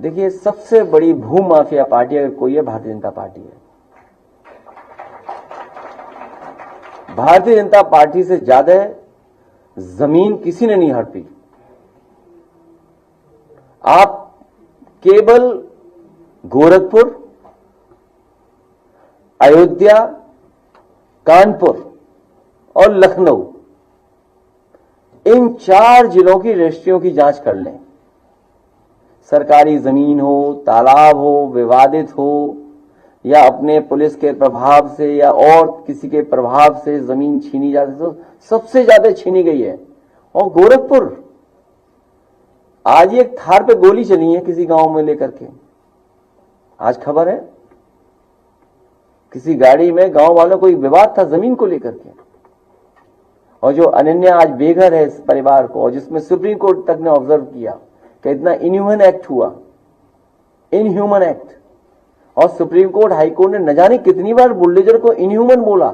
देखिए, सबसे बड़ी भूमाफिया पार्टी अगर कोई है, भारतीय जनता पार्टी है। भारतीय जनता पार्टी से ज्यादा जमीन किसी ने नहीं हड़पी। आप केवल गोरखपुर, अयोध्या, कानपुर और लखनऊ, इन 4 जिलों की रजिस्ट्रियों की जांच कर लें। सरकारी जमीन हो, तालाब हो, विवादित हो, या अपने पुलिस के प्रभाव से या और किसी के प्रभाव से जमीन छीनी जाती, तो सबसे ज्यादा छीनी गई है। और गोरखपुर, आज एक थार पे गोली चली है किसी गांव में लेकर के, आज खबर है। किसी गाड़ी में गांव वालों को एक विवाद था जमीन को लेकर के, और जो अनन्या आज बेघर है इस परिवार को, और जिसमें सुप्रीम कोर्ट तक ने ऑब्जर्व किया कि इतना इनह्यूमन एक्ट हुआ, इनह्यूमन एक्ट, और सुप्रीम कोर्ट, हाई कोर्ट ने न जाने कितनी बार बुलडोजर को इनह्यूमन बोला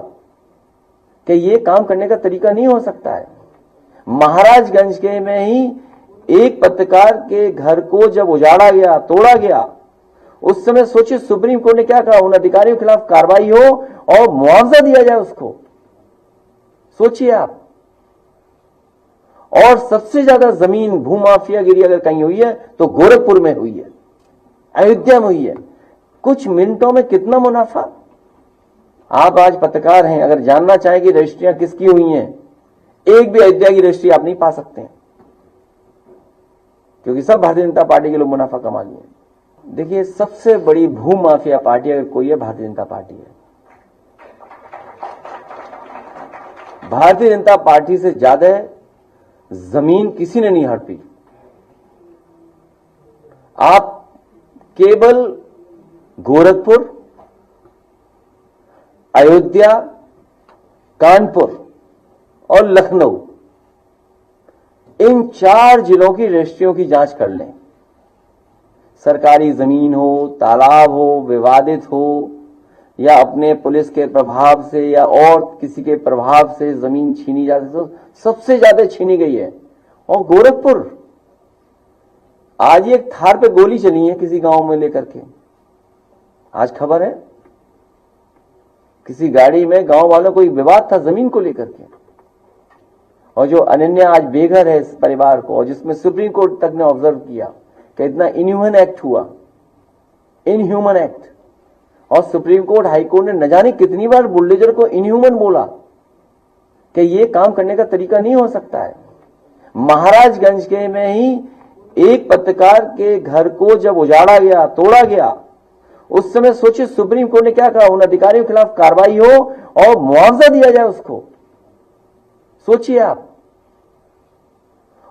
कि ये काम करने का तरीका नहीं हो सकता है। महाराजगंज के में ही एक पत्रकार के घर को जब उजाड़ा गया, तोड़ा गया, उस समय सोचिए सुप्रीम कोर्ट ने क्या कहा, उन अधिकारियों के खिलाफ कार्रवाई हो और मुआवजा दिया जाए उसको। सोचिए आप। और सबसे ज्यादा जमीन भूमाफियागिरी अगर कहीं हुई है तो गोरखपुर में हुई है, अयोध्या में हुई है। कुछ मिनटों में कितना मुनाफा। आप आज पत्रकार हैं, अगर जानना चाहें कि रजिस्ट्रियां किसकी हुई हैं, एक भी अयोध्या की रजिस्ट्री आप नहीं पा सकते हैं, क्योंकि सब भारतीय जनता पार्टी के लोग मुनाफा कमा लिए। देखिए, सबसे बड़ी भूमाफिया पार्टी अगर कोई है, भारतीय जनता पार्टी है। भारतीय जनता पार्टी से ज्यादा जमीन किसी ने नहीं हड़पी। आप केवल गोरखपुर, अयोध्या, कानपुर और लखनऊ, इन 4 जिलों की रजिस्ट्रियों की जांच कर लें। सरकारी जमीन हो, तालाब हो, विवादित हो, या अपने पुलिस के प्रभाव से या और किसी के प्रभाव से जमीन छीनी जाती, तो सबसे ज्यादा छीनी गई है। और गोरखपुर, आज एक थार पे गोली चली है किसी गांव में लेकर के, आज खबर है। किसी गाड़ी में गांव वालों को एक विवाद था जमीन को लेकर के, और जो अनन्या आज बेघर है इस परिवार को, और जिसमें सुप्रीम कोर्ट तक ने ऑब्जर्व किया कि इतना इनह्यूमन एक्ट हुआ, इनह्यूमन एक्ट, और सुप्रीम कोर्ट, हाई कोर्ट ने न जाने कितनी बार बुलडोजर को इनह्यूमन बोला कि ये काम करने का तरीका नहीं हो सकता है। महाराजगंज के में ही एक पत्रकार के घर को जब उजाड़ा गया, तोड़ा गया, उस समय सोचिए सुप्रीम कोर्ट ने क्या कहा, उन अधिकारियों के खिलाफ कार्रवाई हो और मुआवजा दिया जाए उसको। सोचिए आप।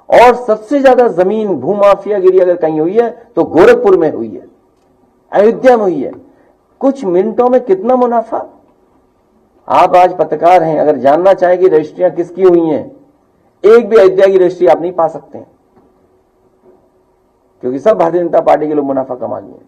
और सबसे ज्यादा जमीन भूमाफियागिरी अगर कहीं हुई है तो गोरखपुर में हुई है, अयोध्या में हुई है। कुछ मिनटों में कितना मुनाफा। आप आज पत्रकार हैं, अगर जानना चाहें कि रजिस्ट्रियां किसकी हुई हैं, एक भी अयोध्या की रजिस्ट्री आप नहीं पा सकते हैं, क्योंकि सब भारतीय जनता पार्टी के लोग मुनाफा कमा लिए।